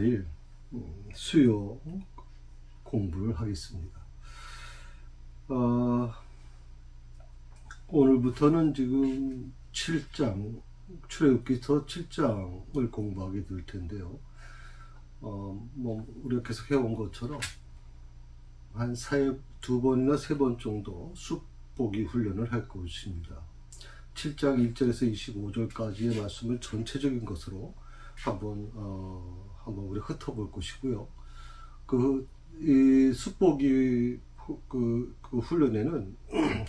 4일 수요 공부를 하겠습니다. 오늘부터는 지금 7장, 출애굽기서 7장을 공부하게 될 텐데요. 우리가 계속 해온 것처럼 한 두 번이나 세 번 정도 숲보기 훈련을 할 것입니다. 7장 1절에서 25절까지의 말씀을 전체적인 것으로 한번 우리 흩어볼 것이고요. 이 숲보기 그 훈련에는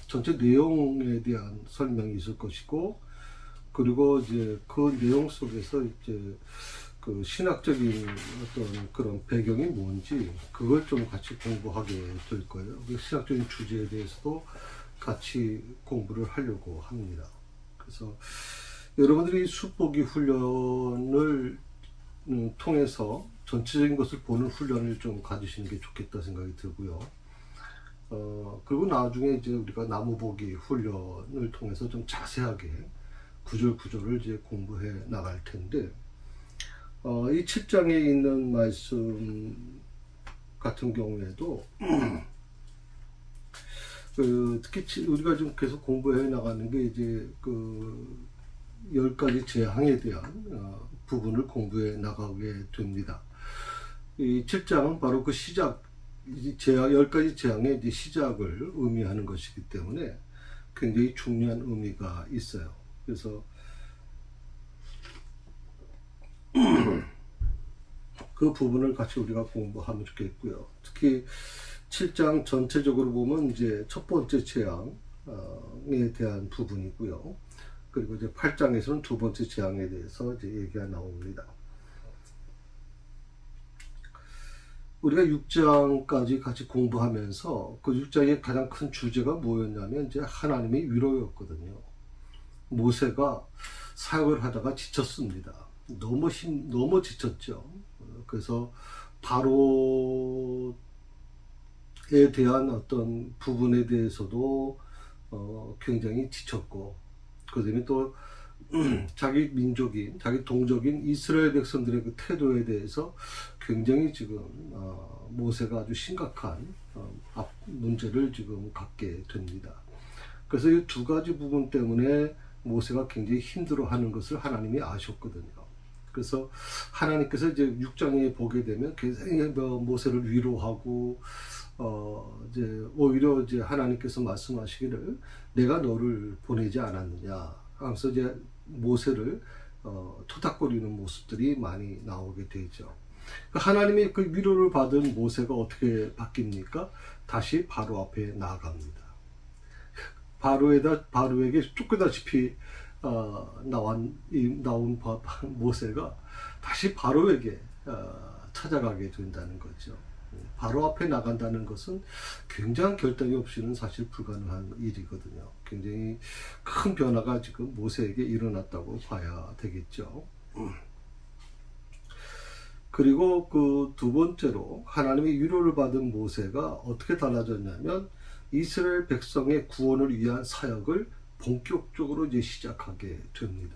전체 내용에 대한 설명이 있을 것이고, 그리고 이제 그 내용 속에서 이제 그 신학적인 어떤 그런 배경이 뭔지 그걸 좀 같이 공부하게 될 거예요. 그 신학적인 주제에 대해서도 같이 공부를 하려고 합니다. 그래서 여러분들이 숲보기 훈련을 통해서 전체적인 것을 보는 훈련을 좀 가지시는 게 좋겠다 생각이 들고요. 그리고 나중에 이제 우리가 나무보기 훈련을 통해서 좀 자세하게 구절구절을 이제 공부해 나갈 텐데, 이 7장에 있는 말씀 같은 경우에도 특히 우리가 좀 계속 공부해 나가는 게 이제 10가지 재앙에 대한 부분을 공부해 나가게 됩니다. 이 7장은 바로 그 시작, 10가지 재앙의 이제 시작을 의미하는 것이기 때문에 굉장히 중요한 의미가 있어요. 그래서 그 부분을 같이 우리가 공부하면 좋겠고요. 특히 7장 전체적으로 보면 이제 첫 번째 재앙에 대한 부분이고요. 그리고 이제 8장에서는 두 번째 재앙에 대해서 이제 얘기가 나옵니다. 우리가 6장까지 같이 공부하면서 그 6장의 가장 큰 주제가 뭐였냐면 이제 하나님의 위로였거든요. 모세가 사역을 하다가 지쳤습니다. 너무 지쳤죠. 그래서 바로에 대한 어떤 부분에 대해서도 굉장히 지쳤고, 그다음에 또 자기 민족인, 자기 동족인 이스라엘 백성들의 그 태도에 대해서 굉장히 지금 모세가 아주 심각한 문제를 지금 갖게 됩니다. 그래서 이 두 가지 부분 때문에 모세가 굉장히 힘들어하는 것을 하나님이 아셨거든요. 그래서 하나님께서 이제 6장에 보게 되면 굉장히 모세를 위로하고, 이제 오히려 이제 하나님께서 말씀하시기를 내가 너를 보내지 않았느냐 하면서 이제 모세를 토닥거리는 모습들이 많이 나오게 되죠. 하나님의 그 위로를 받은 모세가 어떻게 바뀝니까? 다시 바로 앞에 나아갑니다. 바로에게 쫓겨다시피 나온 모세가 다시 바로에게 찾아가게 된다는 거죠. 바로 앞에 나간다는 것은 굉장한 결단이 없이는 사실 불가능한 일이거든요. 굉장히 큰 변화가 지금 모세에게 일어났다고 봐야 되겠죠. 그리고 그 두 번째로 하나님의 위로를 받은 모세가 어떻게 달라졌냐면 이스라엘 백성의 구원을 위한 사역을 본격적으로 이제 시작하게 됩니다.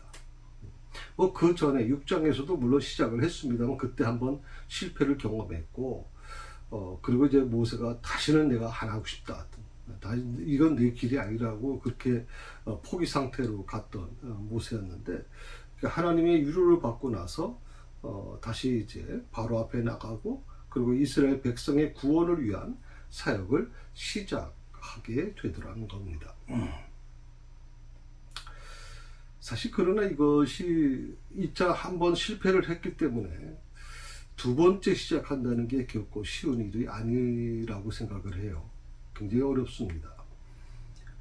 그 전에 6장에서도 물론 시작을 했습니다만 그때 한번 실패를 경험했고, 그리고 이제 모세가 다시는 내가 안 하고 싶다, 이건 내 길이 아니라고 그렇게 포기 상태로 갔던 모세였는데, 하나님의 위로를 받고 나서 다시 이제 바로 앞에 나가고, 그리고 이스라엘 백성의 구원을 위한 사역을 시작하게 되더라는 겁니다. 사실 그러나 이것이 2차 한번 실패를 했기 때문에 두 번째 시작한다는 게 결코 쉬운 일이 아니라고 생각을 해요. 굉장히 어렵습니다.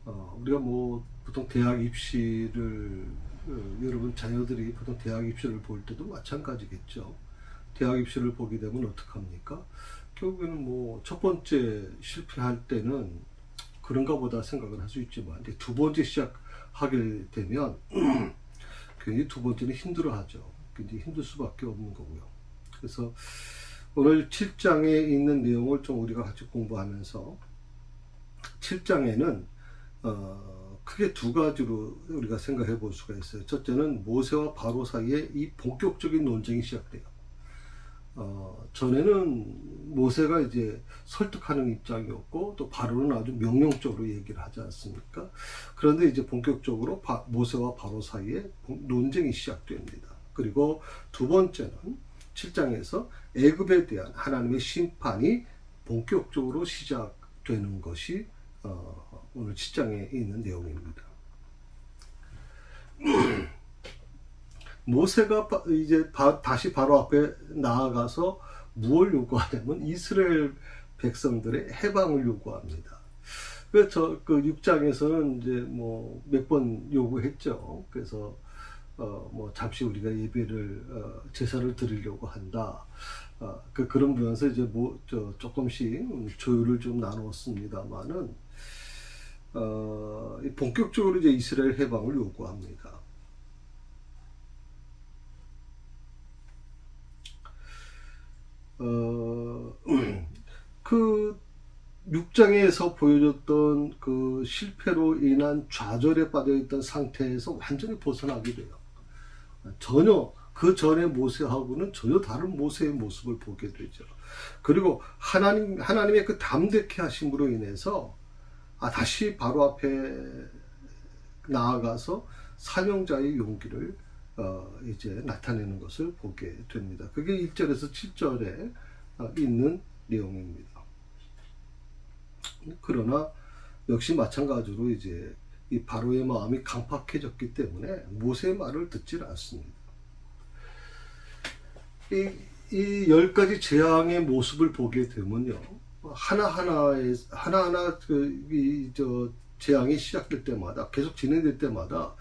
우리가 보통 대학 입시를 여러분 자녀들이 보통 대학 입시를 볼 때도 마찬가지겠죠. 대학 입시를 보게 되면 어떡합니까? 결국에는 첫 번째 실패할 때는 그런가 보다 생각을 할 수 있지만 이제 두 번째 시작하게 되면 굉장히 두 번째는 힘들어하죠. 굉장히 힘들 수밖에 없는 거고요. 그래서 오늘 7장에 있는 내용을 좀 우리가 같이 공부하면서 7장에는 크게 두 가지로 우리가 생각해 볼 수가 있어요. 첫째는 모세와 바로 사이에 이 본격적인 논쟁이 시작돼요. 전에는 모세가 이제 설득하는 입장이었고 또 바로는 아주 명령적으로 얘기를 하지 않습니까? 그런데 이제 본격적으로 모세와 바로 사이에 논쟁이 시작됩니다. 그리고 두 번째는 7장에서 애굽에 대한 하나님의 심판이 본격적으로 시작되는 것이 오늘 7장에 있는 내용입니다. 모세가 이제 다시 바로 앞에 나아가서 무엇을 요구하냐면 이스라엘 백성들의 해방을 요구합니다. 그래서 그 6장에서는 이제 뭐 몇 번 요구했죠. 그래서 뭐 잠시 우리가 예배를 제사를 드리려고 한다. 그런 부분에서 이제 조금씩 조율을 좀 나누었습니다만은 본격적으로 이제 이스라엘 해방을 요구합니다. 그 6장에서 보여줬던 그 실패로 인한 좌절에 빠져있던 상태에서 완전히 벗어나게 돼요. 전혀 그 전에 모세하고는 전혀 다른 모세의 모습을 보게 되죠. 그리고 하나님의 그 담대케 하심으로 인해서 다시 바로 앞에 나아가서 사명자의 용기를 이제 나타내는 것을 보게 됩니다. 그게 1절에서 7절에 있는 내용입니다. 그러나 역시 마찬가지로 이제 이 바로의 마음이 강팍해졌기 때문에 모세의 말을 듣질 않습니다. 이 10가지 재앙의 모습을 보게 되면요, 하나하나 재앙이 시작될 때마다, 계속 진행될 때마다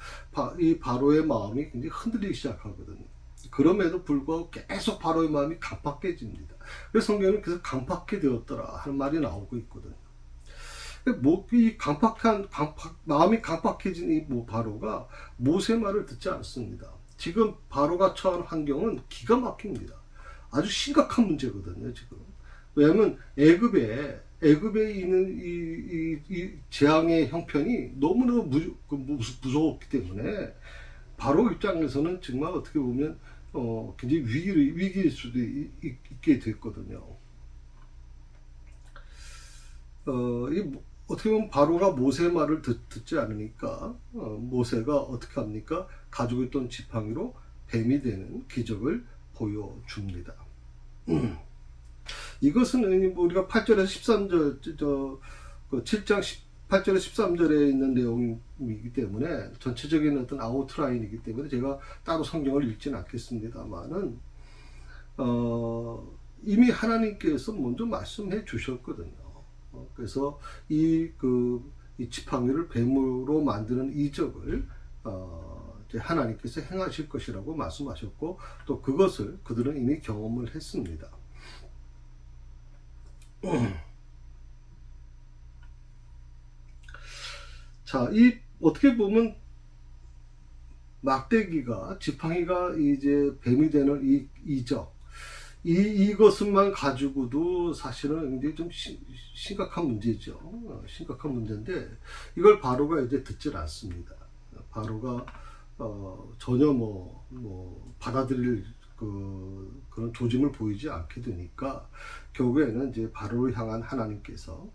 이 바로의 마음이 굉장히 흔들리기 시작하거든요. 그럼에도 불구하고 계속 바로의 마음이 강팍해집니다. 그래서 성경은 계속 강팍해 되었더라 하는 말이 나오고 있거든요. 이 마음이 강팍해진 이 바로가 모세 말을 듣지 않습니다. 지금 바로가 처한 환경은 기가 막힙니다. 아주 심각한 문제거든요, 지금. 왜냐하면 애굽에 있는 이 재앙의 형편이 너무나 무서웠기 때문에 바로 입장에서는 정말 어떻게 보면 굉장히 위기일 수도 있게 됐거든요. 어떻게 보면 바로가 모세의 말을 듣지 않으니까 모세가 어떻게 합니까? 가지고 있던 지팡이로 뱀이 되는 기적을 보여줍니다. 이것은 우리가 8절에서 13절, 7장 8절에서 13절에 있는 내용이기 때문에 전체적인 어떤 아웃라인이기 때문에 제가 따로 성경을 읽지는 않겠습니다만은 이미 하나님께서 먼저 말씀해 주셨거든요. 그래서 이 지팡이를 뱀으로 만드는 이적을 하나님께서 행하실 것이라고 말씀하셨고 또 그것을 그들은 이미 경험을 했습니다. 자, 어떻게 보면 막대기가 지팡이가 이제 뱀이 되는 이적 이것만 가지고도 사실은 굉장히 좀 심각한 문제죠. 심각한 문제인데 이걸 바로가 이제 듣질 않습니다. 바로가 전혀 받아들일 그런 조짐을 보이지 않게 되니까 결국에는 이제 바로를 향한 하나님께서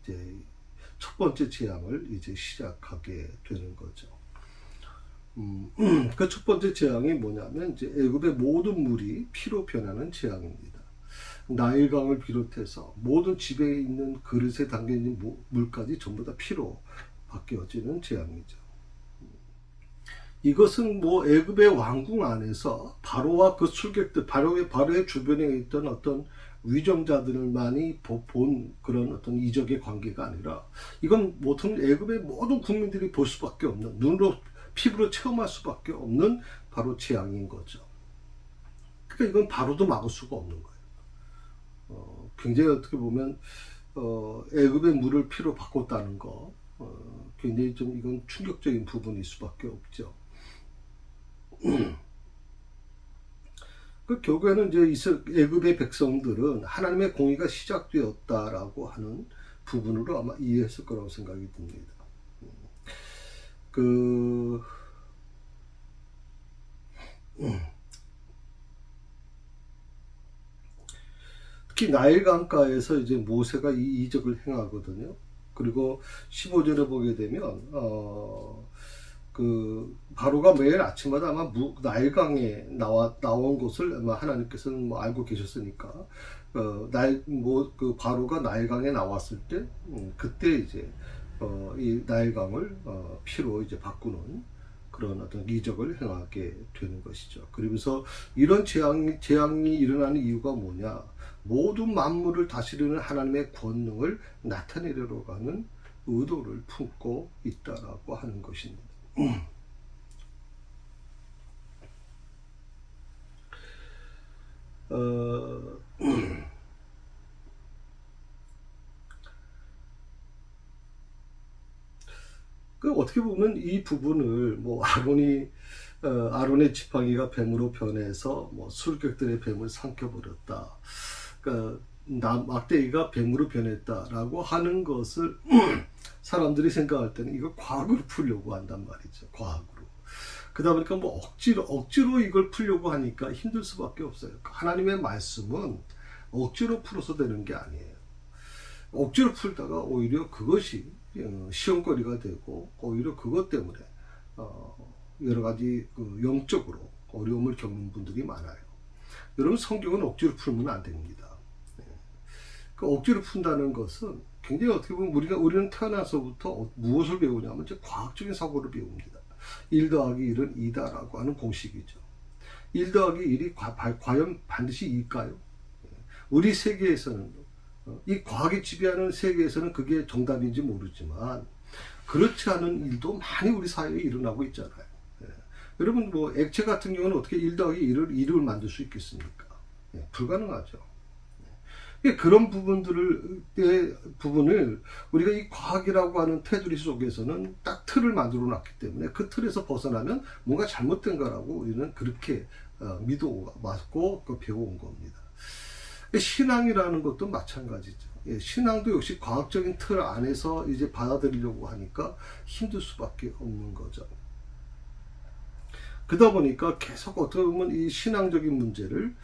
이제 첫 번째 재앙을 이제 시작하게 되는 거죠. 그 첫 번째 재앙이 뭐냐면 이제 애굽의 모든 물이 피로 변하는 재앙입니다. 나일강을 비롯해서 모든 집에 있는 그릇에 담겨 있는 물까지 전부 다 피로 바뀌어지는 재앙이죠. 이것은 애굽의 왕궁 안에서 바로와 그 술객들, 바로의 주변에 있던 어떤 위정자들만이 본 그런 어떤 이적의 관계가 아니라 이건 모든 애굽의 모든 국민들이 볼 수밖에 없는, 눈으로 피부로 체험할 수밖에 없는 바로 재앙인 거죠. 그러니까 이건 바로도 막을 수가 없는 거예요. 굉장히 어떻게 보면 애굽의 물을 피로 바꿨다는 거 굉장히 좀 이건 충격적인 부분일 수밖에 없죠. 그 결국에는 이제 애굽의 백성들은 하나님의 공의가 시작되었다라고 하는 부분으로 아마 이해했을 거라고 생각이 듭니다. 특히 나일 강가에서 이제 모세가 이 이적을 행하거든요. 그리고 15절에 보게 되면 그 바로가 매일 아침마다 아마 나일강에 나온 것을 아마 하나님께서는 뭐 알고 계셨으니까 그 바로가 나일강에 나왔을 때 그때 이제 이 나일강을 피로 이제 바꾸는 그런 어떤 이적을 행하게 되는 것이죠. 그러면서 이런 재앙이 일어나는 이유가 뭐냐? 모든 만물을 다스리는 하나님의 권능을 나타내려고 하는 의도를 품고 있다라고 하는 것입니다. 그 어떻게 보면 이 부분을 뭐 아론의 지팡이가 뱀으로 변해서 뭐 술객들의 뱀을 삼켜버렸다. 그러니까 막대기가 뱀으로 변했다라고 하는 것을 사람들이 생각할 때는 이거 과학으로 풀려고 한단 말이죠. 과학으로. 그러다 보니까 뭐 억지로 이걸 풀려고 하니까 힘들 수밖에 없어요. 하나님의 말씀은 억지로 풀어서 되는 게 아니에요. 억지로 풀다가 오히려 그것이 시험거리가 되고 오히려 그것 때문에 여러 가지 영적으로 어려움을 겪는 분들이 많아요. 여러분 성경은 억지로 풀면 안 됩니다. 그 억지로 푼다는 것은 굉장히 어떻게 보면 우리는 태어나서부터 무엇을 배우냐면 이제 과학적인 사고를 배웁니다. 1 더하기 1은 2다라고 하는 공식이죠. 1 더하기 1이 과연 반드시 2일까요? 우리 세계에서는 이 과학이 지배하는 세계에서는 그게 정답인지 모르지만 그렇지 않은 일도 많이 우리 사회에 일어나고 있잖아요. 여러분 뭐 액체 같은 경우는 어떻게 1 더하기 1을 만들 수 있겠습니까? 불가능하죠. 그런 부분을 우리가 이 과학이라고 하는 테두리 속에서는 딱 틀을 만들어 놨기 때문에 그 틀에서 벗어나면 뭔가 잘못된 거라고 우리는 그렇게 믿어왔고 배워온 겁니다. 신앙이라는 것도 마찬가지죠. 신앙도 역시 과학적인 틀 안에서 이제 받아들이려고 하니까 힘들 수밖에 없는 거죠. 그러다 보니까 계속 어떻게 보면 이 신앙적인 문제를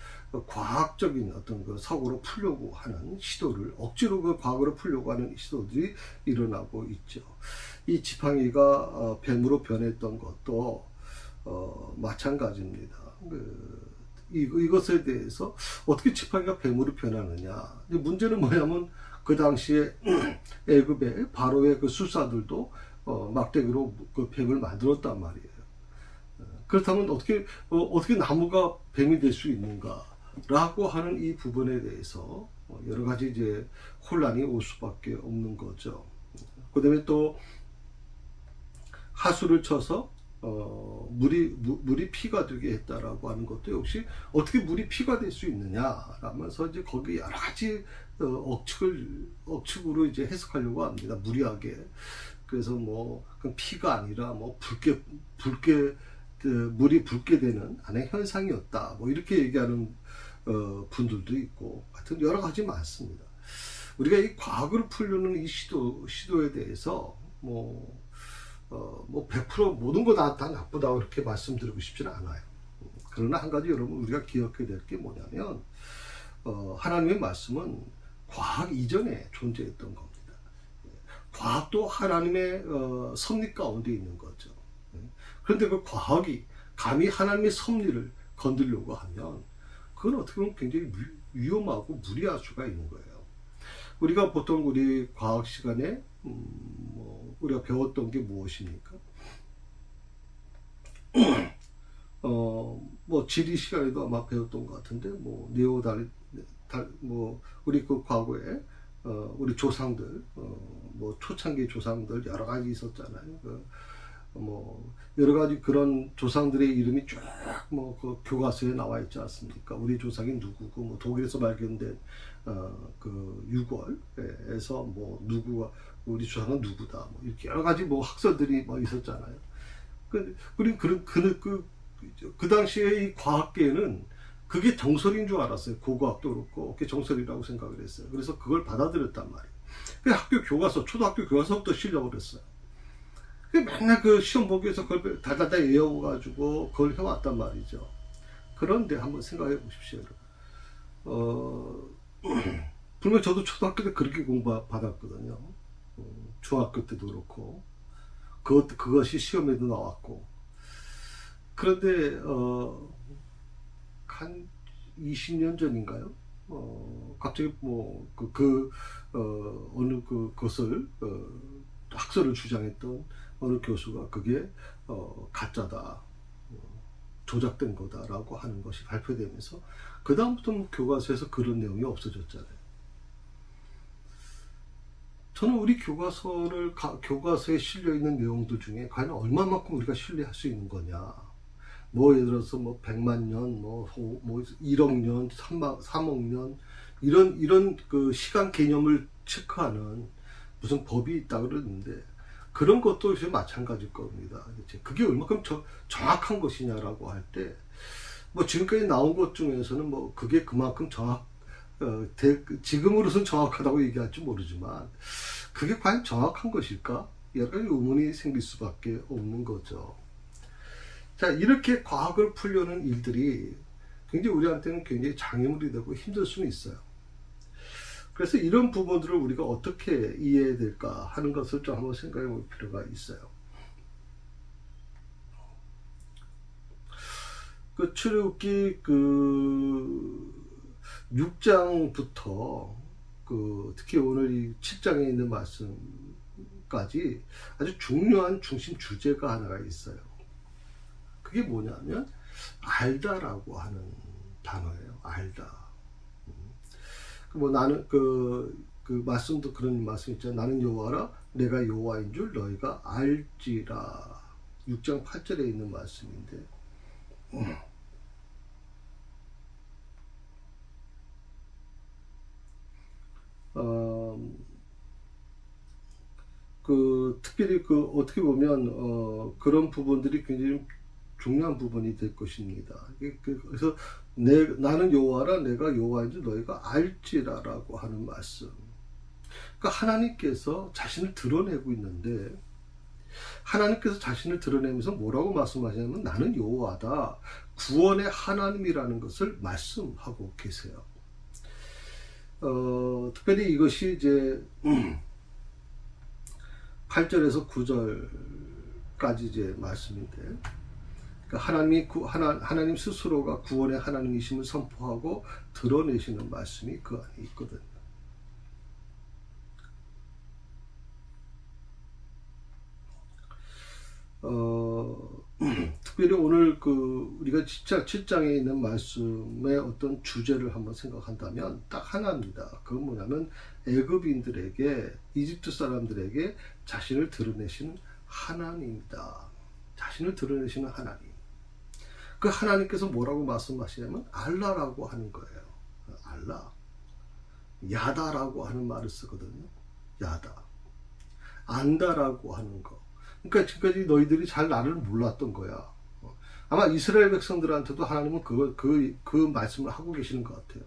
과학적인 어떤 그 사고로 풀려고 하는 시도를 억지로 그 과거로 풀려고 하는 시도들이 일어나고 있죠. 이 지팡이가 뱀으로 변했던 것도 마찬가지입니다. 이것에 대해서 어떻게 지팡이가 뱀으로 변하느냐. 문제는 뭐냐면 그 당시에 애굽의 바로의 그 술사들도 막대기로 그 뱀을 만들었단 말이에요. 그렇다면 어떻게 나무가 뱀이 될 수 있는가라고 하는 이 부분에 대해서 여러 가지 이제 혼란이 올 수밖에 없는 거죠. 그다음에 또 하수를 쳐서 물이 피가 되게 했다라고 하는 것도 역시 어떻게 물이 피가 될 수 있느냐라면서 이제 거기 여러 가지 억측으로 이제 해석하려고 합니다. 무리하게. 그래서 뭐 피가 아니라 뭐 물이 붉게 되는 하나의 현상이었다. 뭐 이렇게 얘기하는 분들도 있고, 하여튼 여러 가지 많습니다. 우리가 이 과학을 풀려는 이 시도에 대해서 뭐 100% 모든 거 다 나쁘다고 이렇게 말씀드리고 싶지는 않아요. 그러나 한 가지 여러분 우리가 기억해야 될 게 뭐냐면 하나님의 말씀은 과학 이전에 존재했던 겁니다. 과학도 하나님의 섭리 가운데 있는 거죠. 그런데 그 과학이 감히 하나님의 섭리를 건드리려고 하면 그건 어떻게 보면 굉장히 위험하고 무리할 수가 있는 거예요. 우리가 보통 우리 과학 시간에 우리가 배웠던 게 무엇입니까? 뭐 지리 시간에도 아마 배웠던 것 같은데 우리 그 과거에 우리 조상들 뭐 초창기 조상들 여러 가지 있었잖아요. 여러 가지 그런 조상들의 이름이 쭉 그 교과서에 나와 있지 않습니까? 우리 조상이 누구고 뭐 독일에서 발견된 그 유골에서 뭐 누구가 우리 조상은 누구다 뭐 이렇게 여러 가지 뭐 학설들이 뭐 있었잖아요. 우리 그 당시에 이 과학계는 그게 정설인 줄 알았어요. 고고학도 그렇고 그게 정설이라고 생각을 했어요. 그래서 그걸 받아들였단 말이에요. 그 학교 교과서, 초등학교 교과서부터 실려버렸어요. 맨날 그 시험 보기 위해서 그걸 달달달 외워가지고 그걸 해왔단 말이죠. 그런데 한번 생각해 보십시오, 여러분. 분명 저도 초등학교 때 그렇게 공부 받았거든요. 중학교 때도 그렇고 그것이 시험에도 나왔고. 그런데 한 20년 전인가요? 갑자기 어느 그것을 학설을 주장했던 어느 교수가 그게 가짜다, 조작된 거다라고 하는 것이 발표되면서 그 다음부터 교과서에서 그런 내용이 없어졌잖아요. 저는 우리 교과서에 실려 있는 내용들 중에 과연 얼마만큼 우리가 신뢰할 수 있는 거냐. 예를 들어서 100만 년, 1억 년, 3억 년, 이런 그 시간 개념을 체크하는 무슨 법이 있다 그러는데, 그런 것도 마찬가지일 겁니다. 그게 얼마큼 정확한 것이냐라고 할 때, 지금까지 나온 것 중에서는 그게 그만큼 지금으로선 정확하다고 얘기할지 모르지만, 그게 과연 정확한 것일까? 여러 가지 의문이 생길 수밖에 없는 거죠. 자, 이렇게 과학을 풀려는 일들이 굉장히 우리한테는 굉장히 장애물이 되고 힘들 수는 있어요. 그래서 이런 부분들을 우리가 어떻게 이해해야 될까 하는 것을 좀 한번 생각해 볼 필요가 있어요. 출애굽기 6장부터 특히 오늘 이 7장에 있는 말씀까지 아주 중요한 중심 주제가 하나가 있어요. 그게 뭐냐면 알다라고 하는 단어예요. 알다. 나는 그 말씀도 그런 말씀 있잖아요. 나는 여호와라, 내가 여호와인 줄 너희가 알지라. 6장 8절에 있는 말씀인데, 특별히 어떻게 보면 그런 부분들이 굉장히 중요한 부분이 될 것입니다. 그래서 나는 여호와라, 내가 여호와인 줄 너희가 알지라라고 하는 말씀. 그러니까 하나님께서 자신을 드러내고 있는데, 하나님께서 자신을 드러내면서 뭐라고 말씀하시냐면 나는 여호와다, 구원의 하나님이라는 것을 말씀하고 계세요. 특별히 이것이 이제 8절에서 9절까지 이제 말씀인데, 하나님 스스로가 구원의 하나님이심을 선포하고 드러내시는 말씀이 그 안에 있거든요. 특별히 오늘 우리가 7장에 있는 말씀의 어떤 주제를 한번 생각한다면 딱 하나입니다. 그건 뭐냐면 애굽인들에게, 이집트 사람들에게 자신을 드러내신 하나님이다. 자신을 드러내시는 하나님. 그 하나님께서 뭐라고 말씀하시냐면 알라라고 하는 거예요. 알라. 야다라고 하는 말을 쓰거든요. 야다. 안다라고 하는 거. 그러니까 지금까지 너희들이 잘 나를 몰랐던 거야. 아마 이스라엘 백성들한테도 하나님은 그 말씀을 하고 계시는 것 같아요.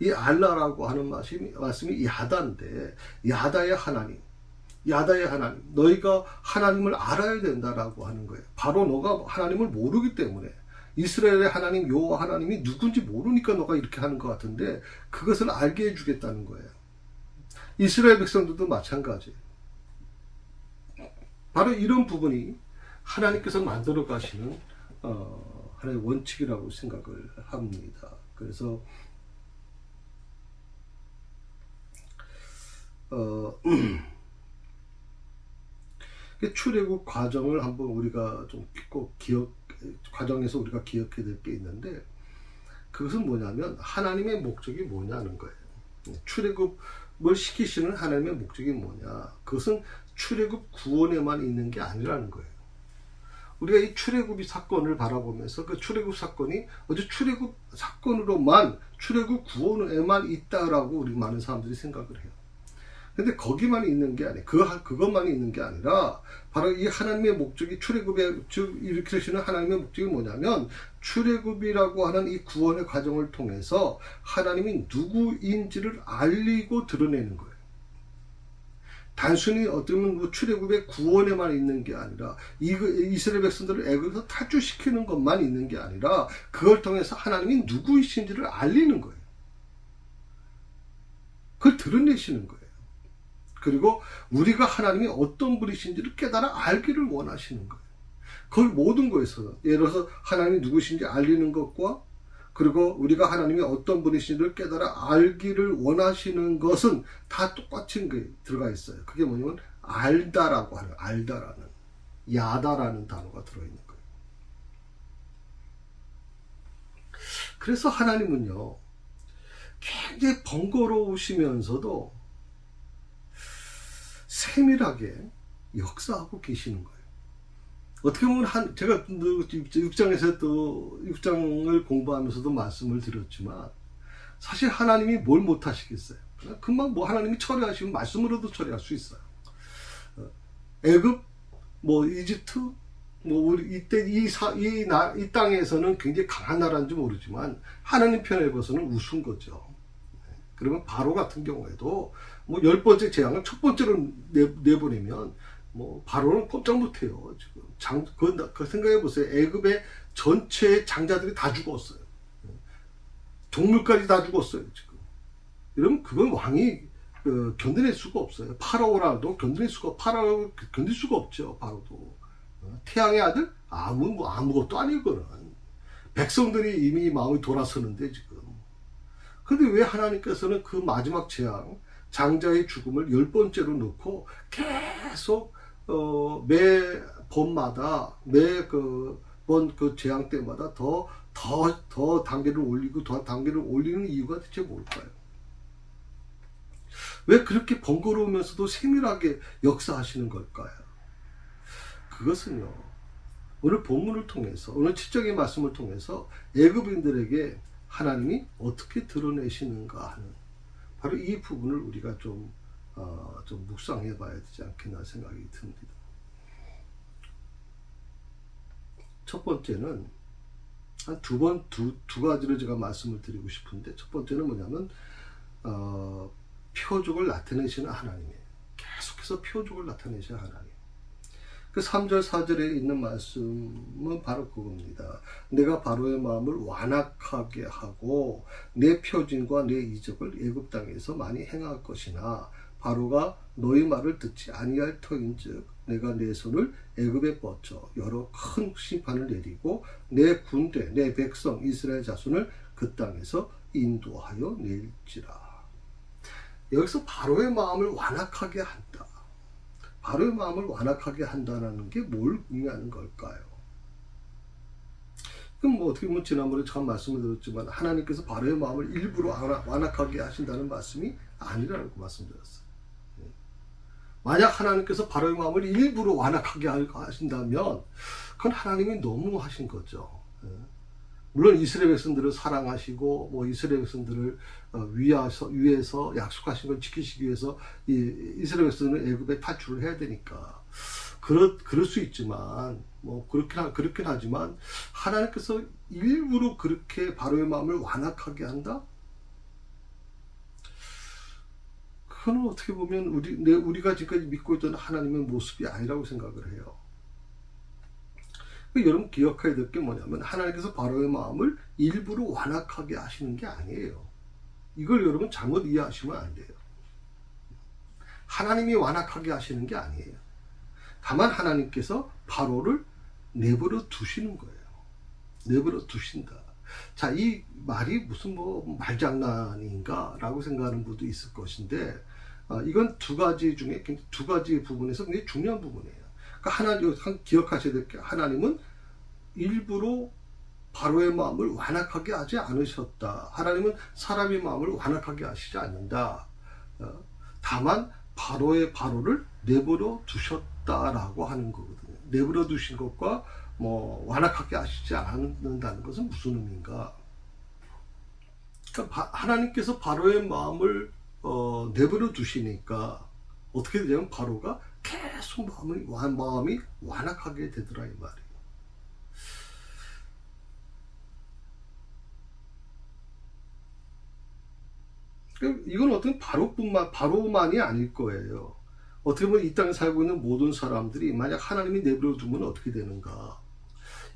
이 알라라고 하는 말씀이 야다인데, 야다의 하나님. 너희가 하나님을 알아야 된다라고 하는 거예요. 바로 너가 하나님을 모르기 때문에, 이스라엘의 하나님 여호와 하나님이 누군지 모르니까 너가 이렇게 하는 것 같은데, 그것을 알게 해주겠다는 거예요. 이스라엘 백성들도 마찬가지예요. 바로 이런 부분이 하나님께서 만들어 가시는 하나의 원칙이라고 생각을 합니다. 그래서 출애굽 과정을 한번 우리가 좀 꼭 과정에서 우리가 기억해야 될 게 있는데, 그것은 뭐냐면 하나님의 목적이 뭐냐는 거예요. 출애굽을 시키시는 하나님의 목적이 뭐냐? 그것은 출애굽 구원에만 있는 게 아니라는 거예요. 우리가 이 출애굽 사건을 바라보면서 그 출애굽 사건이 어제 출애굽 사건으로만, 출애굽 구원에만 있다라고 우리 많은 사람들이 생각을 해요. 근데 거기만 있는 게 아니에요. 그것만 있는 게 아니라 바로 이 하나님의 목적이, 출애굽에 일으키시는 하나님의 목적이 뭐냐면, 출애굽이라고 하는 이 구원의 과정을 통해서 하나님이 누구인지를 알리고 드러내는 거예요. 단순히 어쩌면 출애굽의 구원에만 있는 게 아니라, 이스라엘 백성들을 애굽에서 탈출시키는 것만 있는 게 아니라, 그걸 통해서 하나님이 누구이신지를 알리는 거예요. 그걸 드러내시는 거예요. 그리고 우리가 하나님이 어떤 분이신지를 깨달아 알기를 원하시는 거예요. 거의 모든 거에서 예를 들어서 하나님이 누구신지 알리는 것과 그리고 우리가 하나님이 어떤 분이신지를 깨달아 알기를 원하시는 것은 다 똑같은 게 들어가 있어요. 그게 뭐냐면 알다라고 하는, 알다라는, 야다라는 단어가 들어있는 거예요. 그래서 하나님은요, 굉장히 번거로우시면서도 세밀하게 역사하고 계시는 거예요. 어떻게 보면 제가 6장에서 또 6장을 공부하면서도 말씀을 드렸지만 사실 하나님이 뭘 못하시겠어요. 금방 뭐 하나님이 처리하시면 말씀으로도 처리할 수 있어요. 애굽, 뭐 이집트, 뭐 우리 이때 이 땅에서는 굉장히 강한 나라인지 모르지만 하나님 편에 봐서는 우스운 거죠. 그러면 바로 같은 경우에도 뭐 10번째 재앙을 첫 번째로 내보내면 뭐 바로는 꼼짝 못해요. 지금 그 생각해 보세요. 애굽의 전체 장자들이 다 죽었어요. 동물까지 다 죽었어요. 지금 이러면 그건 왕이 견뎌낼 수가 없어요. 파라오라도 견딜 수가 없죠. 바로도 태양의 아들 아무것도 아니거든. 백성들이 이미 마음이 돌아서는데 지금. 근데 왜 하나님께서는 그 마지막 재앙 장자의 죽음을 10번째로 놓고 계속 매 번마다 매 그 재앙 때마다 더 단계를 올리고 더 단계를 올리는 이유가 대체 뭘까요? 왜 그렇게 번거로우면서도 세밀하게 역사하시는 걸까요? 그것은요, 오늘 본문을 통해서, 오늘 지적인 말씀을 통해서 애굽인들에게 하나님이 어떻게 드러내시는가 하는 바로 이 부분을 우리가 좀 묵상해 봐야 되지 않겠나 생각이 듭니다. 첫 번째는 한 두 가지를 제가 말씀을 드리고 싶은데, 첫 번째는 뭐냐면 표적을 나타내시는 하나님이에요. 계속해서 표적을 나타내시는 하나님. 그 3절 4절에 있는 말씀은 바로 그겁니다. 내가 바로의 마음을 완악하게 하고 내 표징과 내 이적을 애굽 땅에서 많이 행할 것이나 바로가 너희 말을 듣지 아니할 터인즉 내가 내 손을 애굽에 뻗쳐 여러 큰 심판을 내리고 내 군대 내 백성 이스라엘 자손을 그 땅에서 인도하여 낼지라. 여기서 바로의 마음을 완악하게 한다. 바로의 마음을 완악하게 한다는 게 뭘 의미하는 걸까요? 그럼 뭐 어떻게 보면 지난번에 참 말씀을 드렸지만 하나님께서 바로의 마음을 일부러 완악하게 하신다는 말씀이 아니라고 말씀드렸어요. 만약 하나님께서 바로의 마음을 일부러 완악하게 하신다면 그건 하나님이 너무 하신 거죠. 물론 이스라엘 백성들을 사랑하시고 뭐 이스라엘 백성들을 위해서 약속하신 걸 지키시기 위해서 이스라엘 백성들은 애굽에 탈출을 해야 되니까 그럴 수 있지만 뭐 그렇긴 하지만 하나님께서 일부러 그렇게 바로의 마음을 완악하게 한다? 그건 어떻게 보면 우리가 지금까지 믿고 있던 하나님의 모습이 아니라고 생각을 해요. 여러분 기억해야 될 게 뭐냐면 하나님께서 바로의 마음을 일부러 완악하게 하시는 게 아니에요. 이걸 여러분 잘못 이해하시면 안 돼요. 하나님이 완악하게 하시는 게 아니에요. 다만 하나님께서 바로를 내버려 두시는 거예요. 내버려 두신다. 자, 이 말이 무슨 뭐 말장난인가 라고 생각하는 분도 있을 것인데 이건 두 가지 중에 두 가지 부분에서 굉장히 중요한 부분이에요. 그러니까 기억하셔야 될 게 하나님은 일부러 바로의 마음을 완악하게 하지 않으셨다. 하나님은 사람의 마음을 완악하게 하시지 않는다. 다만 바로를 내버려 두셨다라고 하는 거거든요. 내버려 두신 것과 뭐 완악하게 하시지 않는다는 것은 무슨 의미인가? 그러니까 하나님께서 바로의 마음을 내버려 두시니까 어떻게 되냐면 바로가 계속 마음이 완악하게 되더라 이 말이에요. 이건 어떤 바로만이 아닐 거예요. 어떻게 보면 이 땅에 살고 있는 모든 사람들이 만약 하나님이 내버려 두면 어떻게 되는가?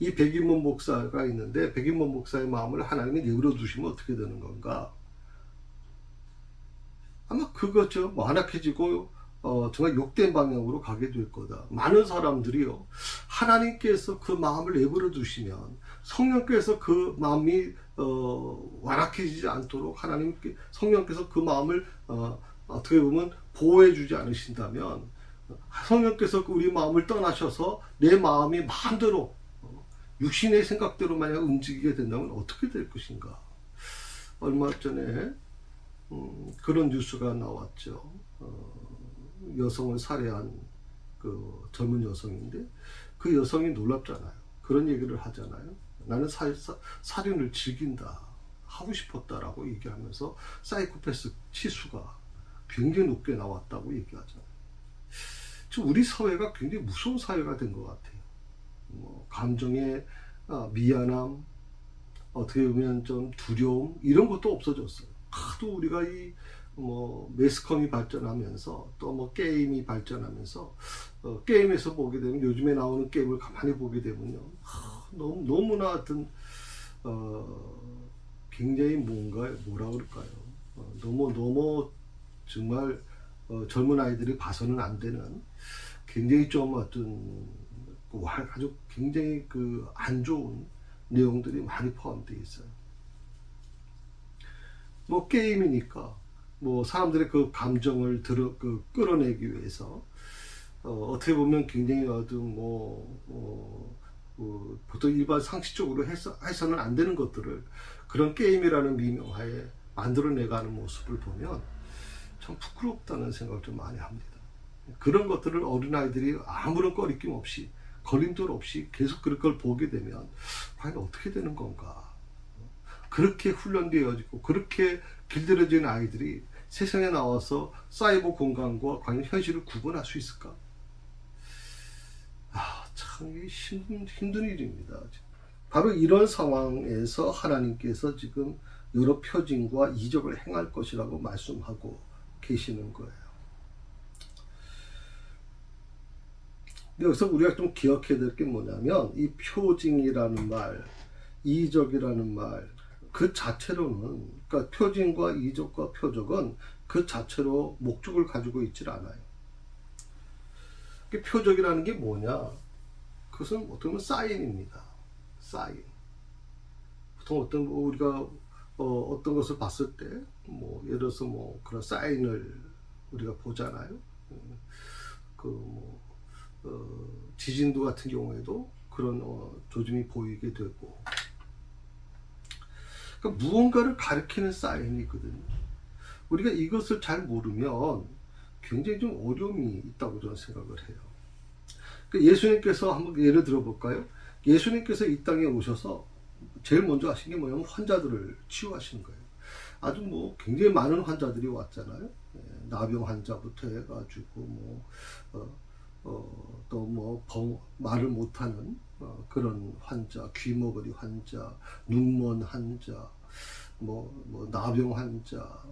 이 백인문 목사가 있는데 백인문 목사의 마음을 하나님이 내버려 두시면 어떻게 되는 건가? 아마 그거죠. 완악해지고 정말 욕된 방향으로 가게 될 거다. 많은 사람들이요, 하나님께서 그 마음을 내버려 두시면 성령께서 그 마음이 완악해지지 않도록 성령께서 그 마음을 어떻게 보면 보호해 주지 않으신다면, 성령께서 우리 마음을 떠나셔서 내 마음이 마음대로 육신의 생각대로 만약 움직이게 된다면 어떻게 될 것인가. 얼마 전에 그런 뉴스가 나왔죠. 여성을 살해한 그 젊은 여성인데, 그 여성이 놀랍잖아요. 그런 얘기를 하잖아요. 나는 살인을 즐긴다, 하고 싶었다라고 얘기하면서 사이코패스 치수가 굉장히 높게 나왔다고 얘기하잖아요. 지금 우리 사회가 굉장히 무서운 사회가 된 것 같아요. 감정의 미안함, 어떻게 보면 좀 두려움, 이런 것도 없어졌어요. 하도 우리가 매스컴이 발전하면서, 또 게임이 발전하면서, 게임에서 보게 되면, 요즘에 나오는 게임을 가만히 보게 되면요, 너무나 하여튼 굉장히 뭐라 그럴까요? 너무 정말 젊은 아이들이 봐서는 안 되는, 굉장히 좀 어떤 아주 굉장히 안 좋은 내용들이 많이 포함되어 있어요. 게임이니까 사람들의 그 감정을 끌어내기 위해서 어떻게 보면 굉장히 어떤 보통 일반 상식적으로 해서는 안 되는 것들을 그런 게임이라는 미명하에 만들어내가는 모습을 보면 참 부끄럽다는 생각을 좀 많이 합니다. 그런 것들을 어린아이들이 아무런 거리낌 없이, 걸림돌 없이 계속 그런 걸 보게 되면 과연 어떻게 되는 건가. 그렇게 훈련되어지고 그렇게 길들여진 아이들이 세상에 나와서 사이버 공간과 과연 현실을 구분할 수 있을까? 참 힘든 일입니다. 바로 이런 상황에서 하나님께서 지금 여러 표징과 이적을 행할 것이라고 말씀하고 계시는 거예요. 여기서 우리가 좀 기억해야 될 게 뭐냐면, 이 표징이라는 말, 이적이라는 말, 그 자체로는, 그러니까 표징과 이적과 표적은 그 자체로 목적을 가지고 있질 않아요. 표적이라는 게 뭐냐? 그것은 어떻게 보면 사인입니다. 사인. 보통 우리가 어떤 것을 봤을 때, 예를 들어서 그런 사인을 우리가 보잖아요. 지진도 같은 경우에도 그런 조짐이 보이게 되고, 그러니까 무언가를 가리키는 사인이 있거든요. 우리가 이것을 잘 모르면 굉장히 좀 어려움이 있다고 저는 생각을 해요. 그러니까 예수님께서 한번 예를 들어볼까요? 예수님께서 이 땅에 오셔서 제일 먼저 하신 게 뭐냐면 환자들을 치유하시는 거예요. 아주 굉장히 많은 환자들이 왔잖아요. 나병 환자부터 해가지고 말을 못하는 그런 환자, 귀머거리 환자, 눈먼 환자, 나병 환자,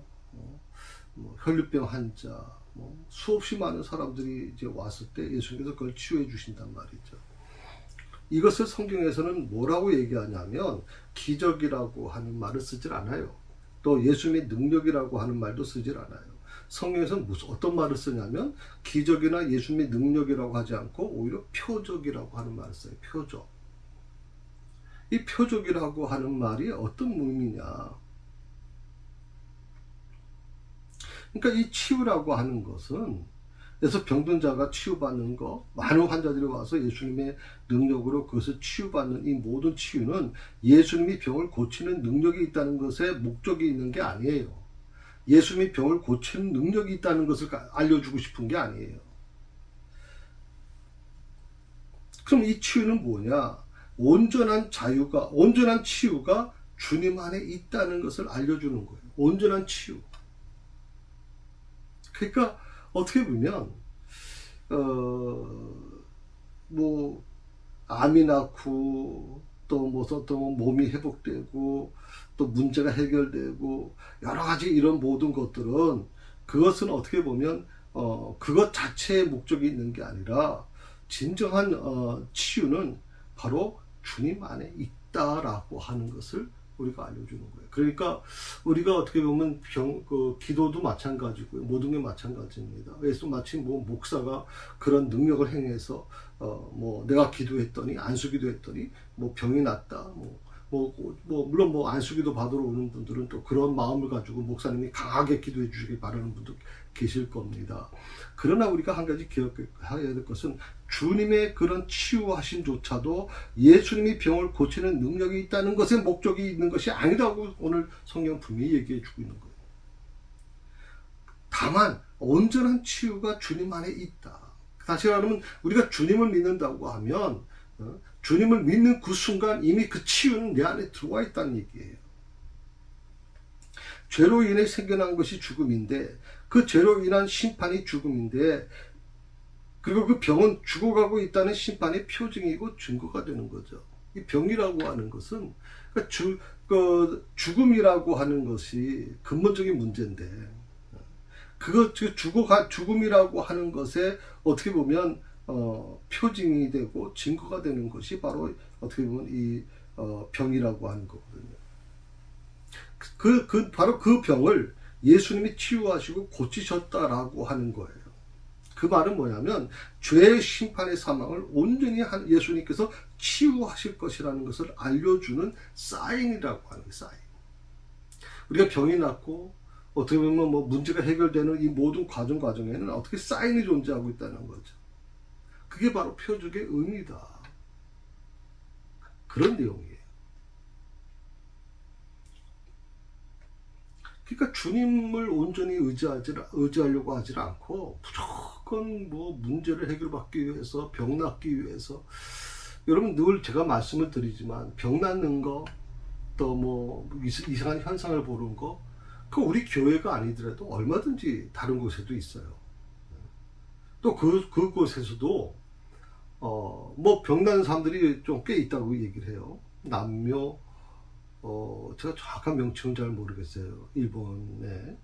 혈류병 환자, 수없이 많은 사람들이 이제 왔을 때 예수님께서 그걸 치유해 주신단 말이죠. 이것을 성경에서는 뭐라고 얘기하냐면 기적이라고 하는 말을 쓰질 않아요. 또 예수님의 능력이라고 하는 말도 쓰질 않아요. 성경에서는 어떤 말을 쓰냐면 기적이나 예수님의 능력이라고 하지 않고 오히려 표적이라고 하는 말을 써요. 표적. 이 표적이라고 하는 말이 어떤 의미냐? 그러니까 이 치유라고 하는 것은, 그래서 병든 자가 치유받는 거, 많은 환자들이 와서 예수님의 능력으로 그것을 치유받는 이 모든 치유는 예수님이 병을 고치는 능력이 있다는 것에 목적이 있는 게 아니에요. 예수님이 병을 고치는 능력이 있다는 것을 알려주고 싶은 게 아니에요. 그럼 이 치유는 뭐냐? 온전한 치유가 주님 안에 있다는 것을 알려주는 거예요. 온전한 치유. 그러니까 어떻게 보면 암이 낫고 또 몸이 회복되고 또 문제가 해결되고 여러 가지 이런 모든 것들은, 그것은 어떻게 보면 그것 자체의 목적이 있는 게 아니라 진정한 치유는 바로 주님 안에 있다라고 하는 것을 우리가 알려주는 거예요. 그러니까 우리가 어떻게 보면 기도도 마찬가지고요. 모든 게 마찬가지입니다. 그래서 마치 뭐 목사가 그런 능력을 행해서 뭐 내가 기도했더니 안수기도 했더니 뭐 병이 낫다. 물론 뭐 안수기도 받으러 오는 분들은 또 그런 마음을 가지고 목사님이 강하게 기도해 주시길 바라는 분도 계실 겁니다. 그러나 우리가 한 가지 기억해야 될 것은 주님의 그런 치유하심조차도 예수님이 병을 고치는 능력이 있다는 것에 목적이 있는 것이 아니라고 오늘 성경 분명히 얘기해 주고 있는 거예요. 다만 온전한 치유가 주님 안에 있다. 다시 말하면 우리가 주님을 믿는다고 하면 주님을 믿는 그 순간 이미 그 치유는 내 안에 들어와 있다는 얘기예요. 죄로 인해 생겨난 것이 죽음인데 그 죄로 인한 심판이 죽음인데 그리고 그 병은 죽어가고 있다는 심판의 표징이고 증거가 되는 거죠. 이 병이라고 하는 것은 죽음이라고 하는 것이 근본적인 문제인데 죽음이라고 하는 것에 어떻게 보면 표징이 되고 증거가 되는 것이 바로 어떻게 보면 이 병이라고 하는 거거든요. 바로 그 병을 예수님이 치유하시고 고치셨다라고 하는 거예요. 그 말은 뭐냐면 죄의 심판의 사망을 온전히 예수님께서 치유하실 것이라는 것을 알려주는 사인이라고 하는 거예요. 사인. 우리가 병이 낫고 어떻게 보면 뭐 문제가 해결되는 이 모든 과정에는 어떻게 사인이 존재하고 있다는 거죠. 그게 바로 표적의 의미다. 그런 내용이에요. 그러니까 주님을 온전히 의지하려고 하지 않고 무조건 뭐 문제를 해결받기 위해서 병 낫기 위해서 여러분 늘 제가 말씀을 드리지만 병 낫는 거 또 뭐 이상한 현상을 보는 거 그 우리 교회가 아니더라도 얼마든지 다른 곳에도 있어요. 또 그곳에서도 뭐 병 나는 사람들이 좀 꽤 있다고 얘기를 해요. 남묘 제가 정확한 명칭은 잘 모르겠어요. 일본에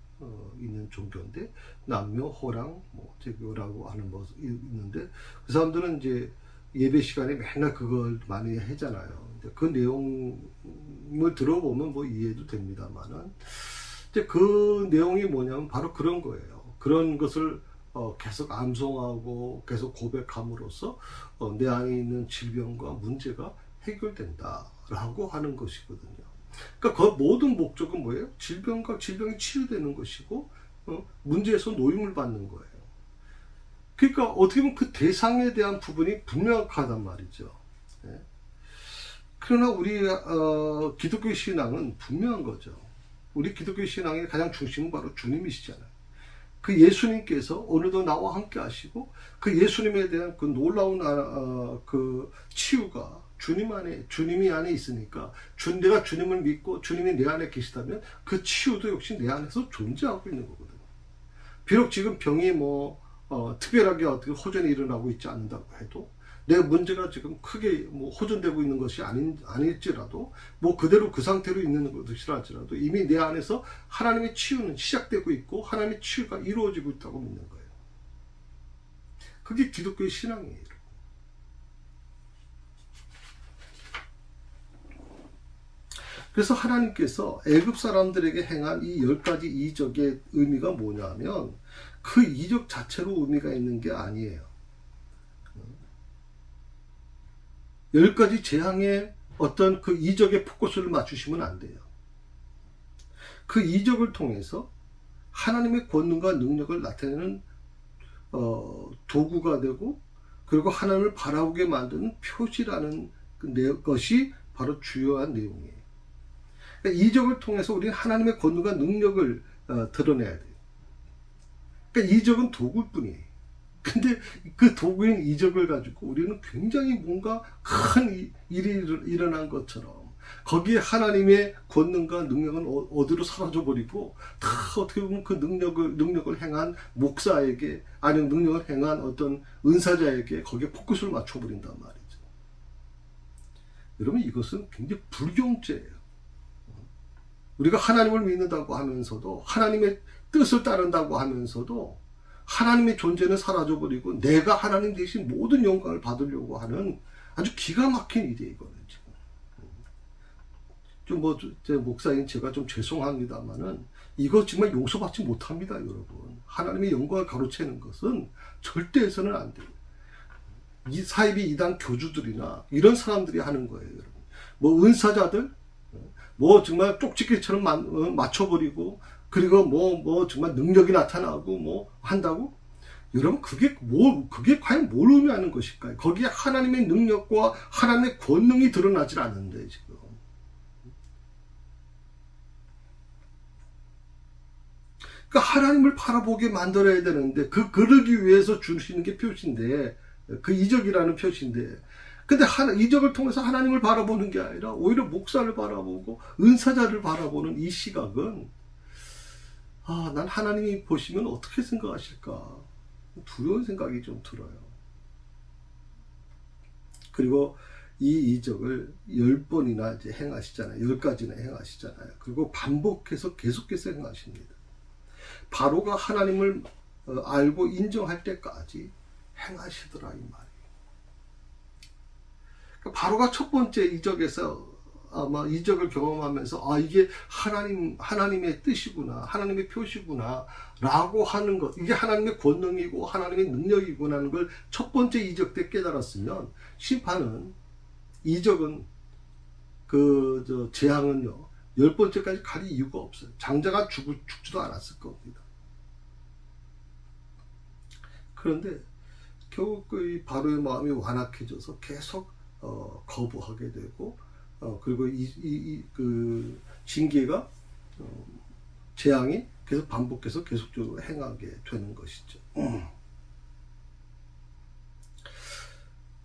있는 종교인데 남묘 호랑 제교라고 하는 뭐 있는데 그 사람들은 이제 예배 시간에 맨날 그걸 많이 하잖아요. 그 내용을 들어보면 뭐 이해도 됩니다만은 이제 그 내용이 뭐냐면 바로 그런 거예요. 그런 것을 계속 암송하고 계속 고백함으로써 내 안에 있는 질병과 문제가 해결된다라고 하는 것이거든요. 그러니까 그 모든 목적은 뭐예요? 질병이 치유되는 것이고 문제에서 노임을 받는 거예요. 그러니까 어떻게 보면 그 대상에 대한 부분이 분명하단 말이죠. 네. 그러나 우리 기독교 신앙은 분명한 거죠. 우리 기독교 신앙의 가장 중심은 바로 주님이시잖아요. 그 예수님께서 오늘도 나와 함께 하시고 그 예수님에 대한 그 놀라운 그 치유가 주님이 안에 있으니까 내가 주님을 믿고 주님이 내 안에 계시다면 그 치유도 역시 내 안에서 존재하고 있는 거거든요. 비록 지금 병이 특별하게 어떻게 호전이 일어나고 있지 않는다고 해도 내 문제가 지금 크게 호전되고 있는 것이 아닐지라도 그대로 그 상태로 있는 것이라도 이미 내 안에서 하나님의 치유는 시작되고 있고 하나님의 치유가 이루어지고 있다고 믿는 거예요. 그게 기독교의 신앙이에요. 그래서 하나님께서 애굽 사람들에게 행한 이 10가지 이적의 의미가 뭐냐면 그 이적 자체로 의미가 있는 게 아니에요. 10가지 재앙의 어떤 그 이적의 포커스를 맞추시면 안 돼요. 그 이적을 통해서 하나님의 권능과 능력을 나타내는 도구가 되고 그리고 하나님을 바라보게 만드는 표시라는 것이 바로 주요한 내용이에요. 그러니까 이적을 통해서 우리는 하나님의 권능과 능력을 드러내야 돼요. 그러니까 이적은 도구일 뿐이에요. 근데 그 도구인 이적을 가지고 우리는 굉장히 뭔가 큰 일이 일어난 것처럼 거기에 하나님의 권능과 능력은 어디로 사라져버리고 다 어떻게 보면 그 능력을 행한 목사에게 아니면 능력을 행한 어떤 은사자에게 거기에 포커스를 맞춰버린단 말이죠. 여러분 이것은 굉장히 불경죄예요. 우리가 하나님을 믿는다고 하면서도 하나님의 뜻을 따른다고 하면서도 하나님의 존재는 사라져버리고 내가 하나님 대신 모든 영광을 받으려고 하는 아주 기가 막힌 일이에요. 이거는 지금 좀 뭐 제 목사인 제가 좀 죄송합니다만은 이거 정말 용서받지 못합니다, 여러분. 하나님의 영광을 가로채는 것은 절대 해서는 안 돼요. 이 사이비 이단 교주들이나 이런 사람들이 하는 거예요, 여러분. 뭐 은사자들, 뭐 정말 쪽집게처럼 맞춰버리고, 그리고 뭐 정말 능력이 나타나고 뭐 한다고? 여러분, 그게 과연 뭘 의미하는 것일까요? 거기에 하나님의 능력과 하나님의 권능이 드러나질 않는데, 지금. 그러니까 하나님을 바라보게 만들어야 되는데, 그러기 위해서 주시는 게 표시인데, 그 이적이라는 표시인데, 근데 이적을 통해서 하나님을 바라보는 게 아니라 오히려 목사를 바라보고 은사자를 바라보는 이 시각은, 난 하나님이 보시면 어떻게 생각하실까 두려운 생각이 좀 들어요. 그리고 이 이적을 10번이나 이제 행하시잖아요. 10가지나 행하시잖아요. 그리고 반복해서 계속해서 행하십니다. 바로가 하나님을 알고 인정할 때까지 행하시더라, 이 말이에요. 그러니까 바로가 첫 번째 이적에서 아마 이적을 경험하면서 이게 하나님의 뜻이구나, 하나님의 표시구나 라고 하는 것, 이게 하나님의 권능이고 하나님의 능력이구나 하는 걸 첫 번째 이적 때 깨달았으면, 심판은 이적은 재앙은요 10번째까지 갈 이유가 없어요. 장자가 죽지도 않았을 겁니다. 그런데 결국 이 바로의 마음이 완악해져서 계속 거부하게 되고, 그리고 그 징계가 재앙이 계속 반복해서 계속적으로 행하게 되는 것이죠.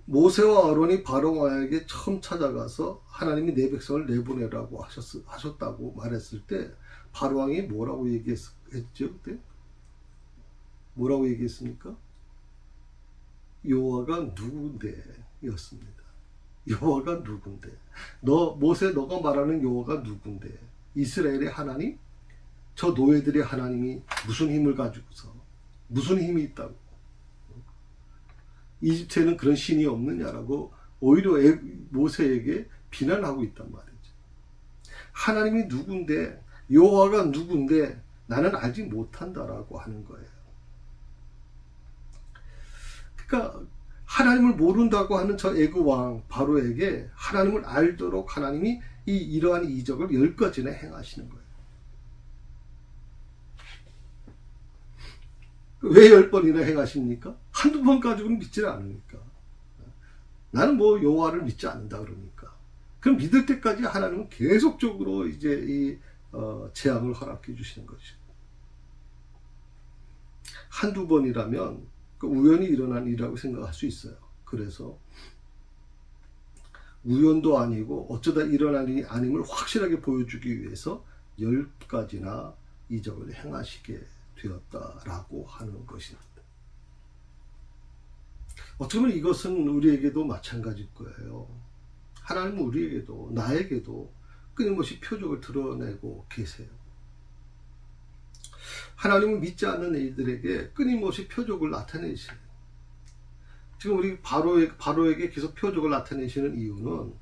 모세와 아론이 바로 왕에게 처음 찾아가서 하나님이 내 백성을 내보내라고 하셨다고 말했을 때 바로 왕이 뭐라고 얘기했죠? 그때 뭐라고 얘기했습니까? 여호와가 누군데 였습니다. 여호와가 누군데? 모세, 너가 말하는 여호와가 누군데? 이스라엘의 하나님? 저 노예들의 하나님이 무슨 힘을 가지고서, 무슨 힘이 있다고? 이집트에는 그런 신이 없느냐라고 오히려 모세에게 비난하고 있단 말이죠. 하나님이 누군데, 여호와가 누군데 나는 알지 못한다라고 하는 거예요. 그러니까 하나님을 모른다고 하는 저 애굽 왕 바로에게 하나님을 알도록 하나님이 이러한 이적을 10가지나 행하시는 거예요. 왜 10번이나 행하십니까? 한두 번 가지고는 믿지 않으니까. 나는 뭐 여호와를 믿지 않는다 그러니까. 그럼 믿을 때까지 하나님은 계속적으로 이제 이 재앙을 허락해 주시는 것이죠. 한두 번이라면 우연히 일어난 일이라고 생각할 수 있어요. 그래서 우연도 아니고 어쩌다 일어난 일이 아님을 확실하게 보여주기 위해서 10가지나 이적을 행하시게 되었다라고 하는 것입니다. 어떻게 보면 이것은 우리에게도 마찬가지일 거예요. 하나님은 우리에게도, 나에게도 끊임없이 표적을 드러내고 계세요. 하나님은 믿지 않는 이들에게 끊임없이 표적을 나타내시요. 지금 우리 바로에게 계속 표적을 나타내시는 이유는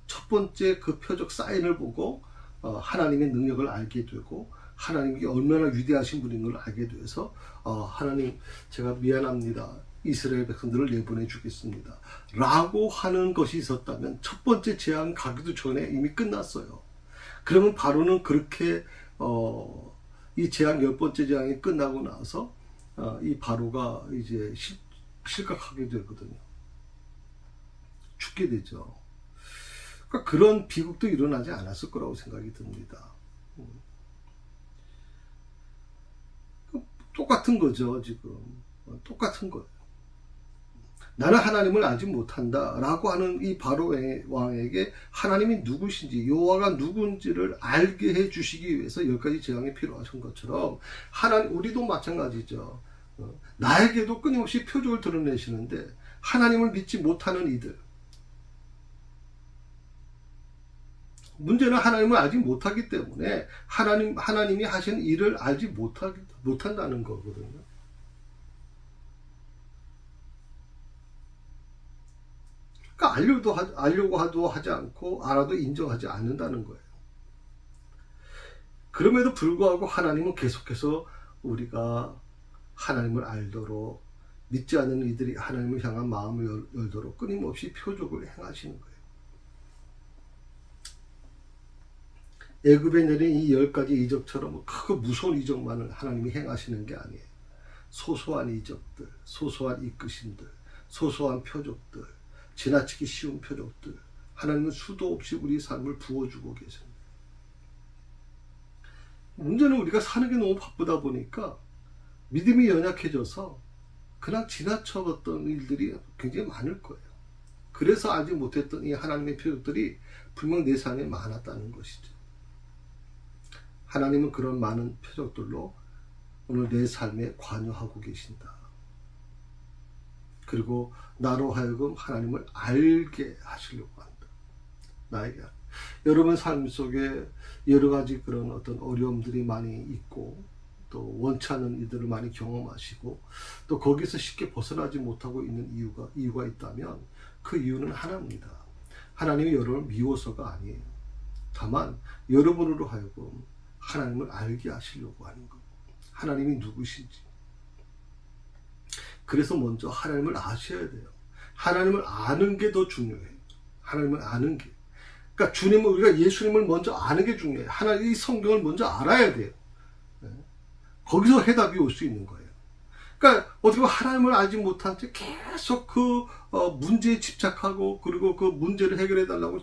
첫 번째 그 표적 사인을 보고 하나님의 능력을 알게 되고 하나님이 얼마나 위대하신 분인 걸 알게 돼서 하나님 제가 미안합니다. 이스라엘 백성들을 내보내 주겠습니다. 라고 하는 것이 있었다면 첫 번째 재앙 가기도 전에 이미 끝났어요. 그러면 바로는 그렇게 이 재앙 10번째 재앙이 끝나고 나서 이 바로가 이제 실각하게 되거든요. 죽게 되죠. 그러니까 그런 비극도 일어나지 않았을 거라고 생각이 듭니다. 똑같은 거죠, 지금. 똑같은 거예요. 나는 하나님을 알지 못한다 라고 하는 이 바로 왕에게 하나님이 누구신지, 여호와가 누군지를 알게 해 주시기 위해서 10가지 재앙이 필요하신 것처럼 우리도 마찬가지죠. 나에게도 끊임없이 표적을 드러내시는데 하나님을 믿지 못하는 이들, 문제는 하나님을 알지 못하기 때문에 하나님이 하신 일을 알지 못한다는 거거든요. 그러니까 알려고 하지 않고 알아도 인정하지 않는다는 거예요. 그럼에도 불구하고 하나님은 계속해서 우리가 하나님을 알도록, 믿지 않는 이들이 하나님을 향한 마음을 열도록 끊임없이 표적을 행하시는 거예요. 애굽에 내린 이 10가지 이적처럼 크고 무서운 이적만을 하나님이 행하시는 게 아니에요. 소소한 이적들, 소소한 이끄심들, 소소한 표적들, 지나치기 쉬운 표적들, 하나님은 수도 없이 우리 삶을 부어주고 계십니다. 문제는 우리가 사는 게 너무 바쁘다 보니까 믿음이 연약해져서 그냥 지나쳐봤던 일들이 굉장히 많을 거예요. 그래서 알지 못했던 이 하나님의 표적들이 분명 내 삶에 많았다는 것이죠. 하나님은 그런 많은 표적들로 오늘 내 삶에 관여하고 계신다. 그리고 나로 하여금 하나님을 알게 하시려고 한다. 나에게. 여러분 삶 속에 여러 가지 그런 어떤 어려움들이 많이 있고, 또 원치 않는 이들을 많이 경험하시고, 또 거기서 쉽게 벗어나지 못하고 있는 이유가 있다면 그 이유는 하나입니다. 하나님이 여러분을 미워서가 아니에요. 다만 여러분으로 하여금 하나님을 알게 하시려고 하는 것. 하나님이 누구신지. 그래서 먼저 하나님을 아셔야 돼요. 하나님을 아는 게 더 중요해요. 하나님을 아는 게. 그러니까 주님을, 우리가 예수님을 먼저 아는 게 중요해요. 하나님 이 성경을 먼저 알아야 돼요. 거기서 해답이 올 수 있는 거예요. 그러니까 어떻게 보면 하나님을 알지 못한 채 계속 그 문제에 집착하고, 그리고 그 문제를 해결해 달라고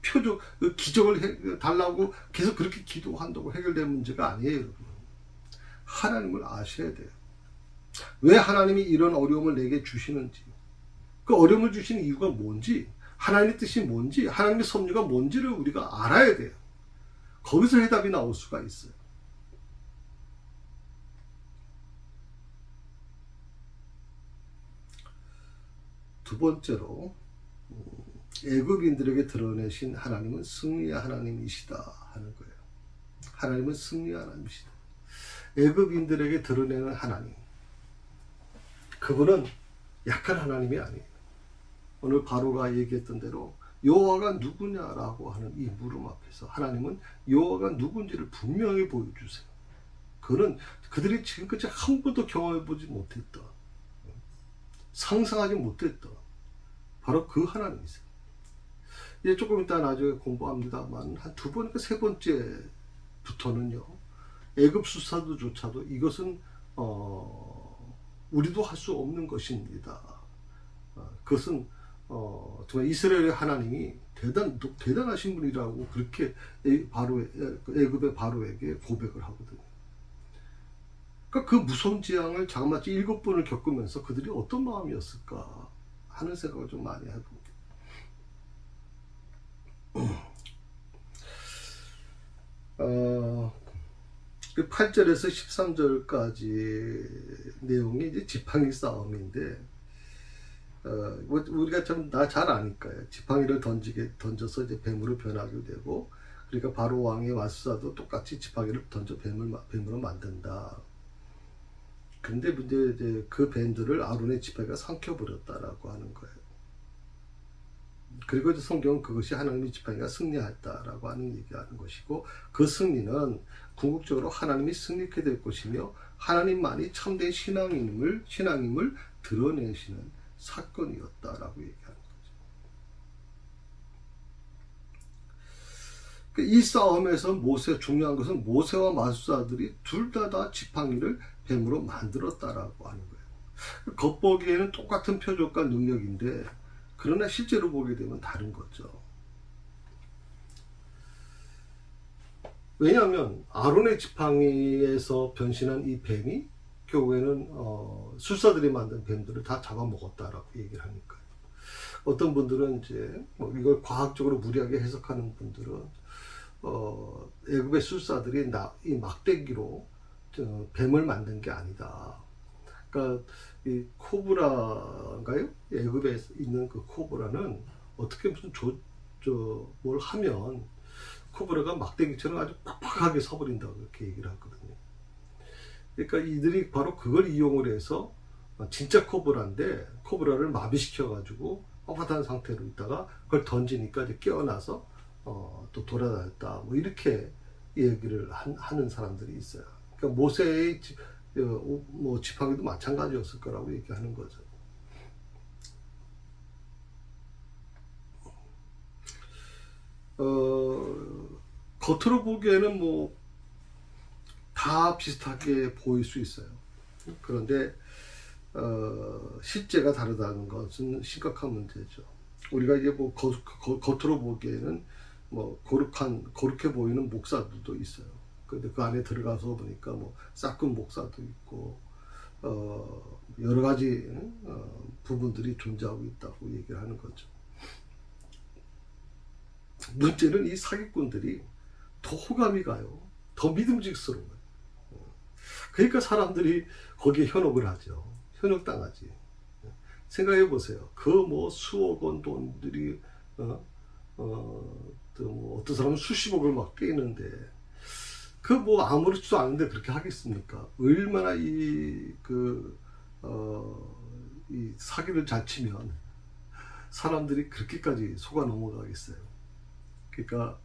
표적, 기적을 달라고 계속 그렇게 기도한다고 해결될 문제가 아니에요, 여러분. 하나님을 아셔야 돼요. 왜 하나님이 이런 어려움을 내게 주시는지, 그 어려움을 주시는 이유가 뭔지, 하나님의 뜻이 뭔지, 하나님의 섭리가 뭔지를 우리가 알아야 돼요. 거기서 해답이 나올 수가 있어요. 두 번째로, 애굽인들에게 드러내신 하나님은 승리의 하나님이시다 하는 거예요. 하나님은 승리의 하나님이시다. 애굽인들에게 드러내는 하나님, 그분은 약한 하나님이 아니에요. 오늘 바로가 얘기했던 대로 여호와가 누구냐라고 하는 이 물음 앞에서 하나님은 여호와가 누군지를 분명히 보여주세요. 그는 그들이 지금까지 한 번도 경험해보지 못했던, 상상하지 못했던 바로 그 하나님이세요. 이제 조금 이따 나중에 공부합니다만 한 두 번인가 세 번째부터는요, 애굽 수사도조차도 이것은 우리도 할 수 없는 것입니다. 그것은 정말 이스라엘의 하나님이 대단하신 분이라고 그렇게 애굽의 바로에게 고백을 하거든요. 그러니까 그 무서운 재앙을 자그마치 7번을 겪으면서 그들이 어떤 마음이었을까 하는 생각을 좀 많이 해봅니다. 그 8절에서 13절까지 내용이 이제 지팡이 싸움인데, 우리가 참 잘 아니까요. 지팡이를 던져서 이제 뱀으로 변하게 되고, 그러니까 바로 왕의 마술사도 똑같이 지팡이를 던져 뱀으로 만든다. 근데 문제 이제 그 뱀들을 아론의 지팡이가 삼켜버렸다라고 하는 거예요. 그리고 이제 성경은 그것이 하나님의 지팡이가 승리했다라고 하는 얘기하는 것이고, 그 승리는 궁극적으로 하나님이 승리케 될 것이며 하나님만이 참된 신앙임을 드러내시는 사건이었다라고 얘기하는 거죠. 이 싸움에서 중요한 것은 모세와 마술사들이 둘 다 지팡이를 뱀으로 만들었다라고 하는 거예요. 겉보기에는 똑같은 표적과 능력인데, 그러나 실제로 보게 되면 다른 거죠. 왜냐하면 아론의 지팡이에서 변신한 이 뱀이 결국에는 술사들이 만든 뱀들을 다 잡아먹었다라고 얘기를 하니까요. 어떤 분들은 이제 이걸 과학적으로 무리하게 해석하는 분들은 애굽의 술사들이 이 막대기로 뱀을 만든 게 아니다. 그러니까 이 코브라인가요? 애굽에 있는 그 코브라는 어떻게 무슨 뭘 하면 코브라가 막대기처럼 아주 빡빡하게 서버린다고 그렇게 얘기를 하거든요. 그러니까 이들이 바로 그걸 이용을 해서 진짜 코브라인데 코브라를 마비시켜 가지고 뻣뻣한 상태로 있다가 그걸 던지니까 이제 깨어나서 또 돌아다녔다. 뭐 이렇게 얘기를 하는 사람들이 있어요. 그러니까 모세의 뭐 지팡이도 마찬가지였을 거라고 얘기하는 거죠. 겉으로 보기에는 뭐 다 비슷하게 보일 수 있어요. 그런데 실제가 다르다는 것은 심각한 문제죠. 우리가 이제 뭐 겉으로 보기에는 뭐 거룩해 보이는 목사들도 있어요. 근데 그 안에 들어가서 보니까 뭐 싹군 목사도 있고 여러 가지 부분들이 존재하고 있다고 얘기를 하는 거죠. 문제는 이 사기꾼들이 더 호감이 가요. 더 믿음직스러운 거예요. 그러니까 사람들이 거기에 현혹을 하죠. 현혹당하지. 생각해 보세요. 그 뭐 수억 원 돈들이 또 뭐 어떤 사람은 수십억을 막 깨는데 그 뭐 아무렇지도 않은데 그렇게 하겠습니까? 얼마나 이 사기를 잘 치면 사람들이 그렇게까지 속아 넘어가겠어요. 그러니까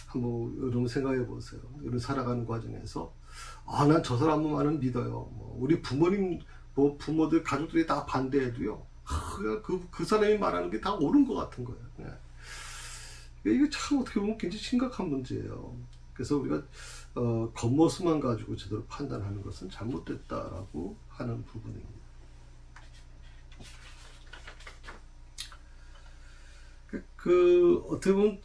한번 여러분 생각해 보세요. 여러분 살아가는 과정에서 난 저 사람만은 믿어요. 뭐 우리 부모님 뭐 부모들 가족들이 다 반대해도요. 그 사람이 말하는 게 다 옳은 것 같은 거예요. 이게 참 어떻게 보면 굉장히 심각한 문제예요. 그래서 우리가 겉모습만 가지고 제대로 판단하는 것은 잘못됐다라고 하는 부분입니다. 어떻게 보면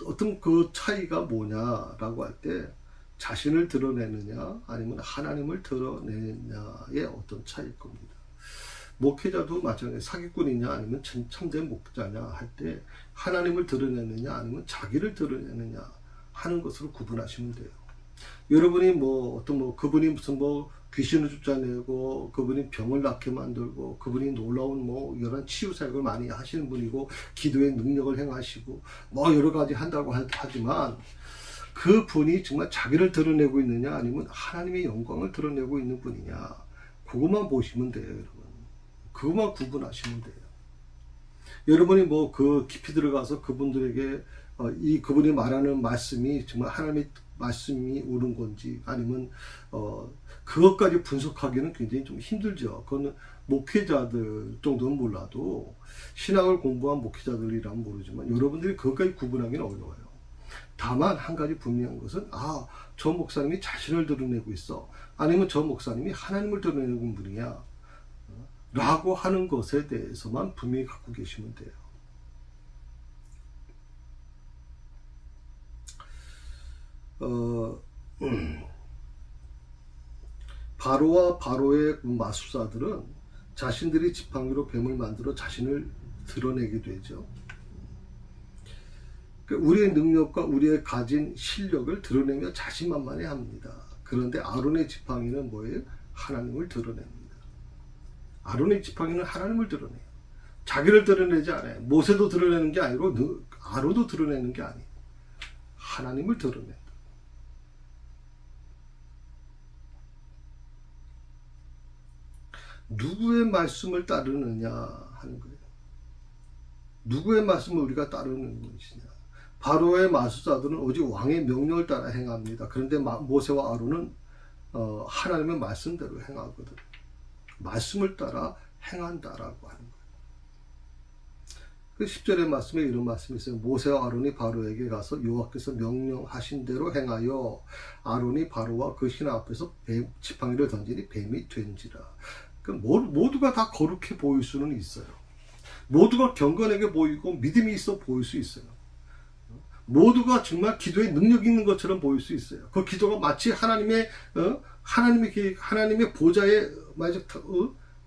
어떤 그 차이가 뭐냐라고 할 때 자신을 드러내느냐 아니면 하나님을 드러내느냐의 어떤 차이일 겁니다. 목회자도 마찬가지로 사기꾼이냐 아니면 참된 목자냐 할 때 하나님을 드러내느냐 아니면 자기를 드러내느냐 하는 것으로 구분하시면 돼요. 여러분이 뭐 어떤 뭐 그분이 무슨 뭐 귀신을 쫓아내고 그분이 병을 낫게 만들고 그분이 놀라운 뭐 이런 치유 사역을 많이 하시는 분이고 기도의 능력을 행하시고 뭐 여러 가지 한다고 하지만 그 분이 정말 자기를 드러내고 있느냐 아니면 하나님의 영광을 드러내고 있는 분이냐 그것만 보시면 돼요. 여러분 그것만 구분하시면 돼요. 여러분이 뭐 그 깊이 들어가서 그분들에게 그분이 말하는 말씀이 정말 하나님의 말씀이 옳은 건지 아니면 그것까지 분석하기는 굉장히 좀 힘들죠. 그거는 목회자들 정도는 몰라도 신학을 공부한 목회자들이라면 모르지만 여러분들이 그것까지 구분하기는 어려워요. 다만 한 가지 분명한 것은 저 목사님이 자신을 드러내고 있어 아니면 저 목사님이 하나님을 드러내는 분이야 라고 하는 것에 대해서만 분명히 갖고 계시면 돼요. 바로와 바로의 마술사들은 자신들이 지팡이로 뱀을 만들어 자신을 드러내게 되죠. 우리의 능력과 우리의 가진 실력을 드러내며 자신만만해 합니다. 그런데 아론의 지팡이는 뭐예요? 하나님을 드러냅니다. 아론의 지팡이는 하나님을 드러내요. 자기를 드러내지 않아요. 모세도 드러내는 게 아니고 아론도 드러내는 게 아니에요. 하나님을 드러낸다. 누구의 말씀을 따르느냐 하는 거예요. 누구의 말씀을 우리가 따르는 것이냐. 바로의 마술사들은 오직 왕의 명령을 따라 행합니다. 그런데 모세와 아론은 하나님의 말씀대로 행하거든. 말씀을 따라 행한다라고 하는 거예요. 그 10절의 말씀에 이런 말씀이 있어요. 모세와 아론이 바로에게 가서 여호와께서 명령하신 대로 행하여 아론이 바로와 그 신하 앞에서 지팡이를 던지니 뱀이 된지라. 모두가 다 거룩해 보일 수는 있어요. 모두가 경건하게 보이고 믿음이 있어 보일 수 있어요. 모두가 정말 기도에 능력 있는 것처럼 보일 수 있어요. 그 기도가 마치 하나님의 보좌에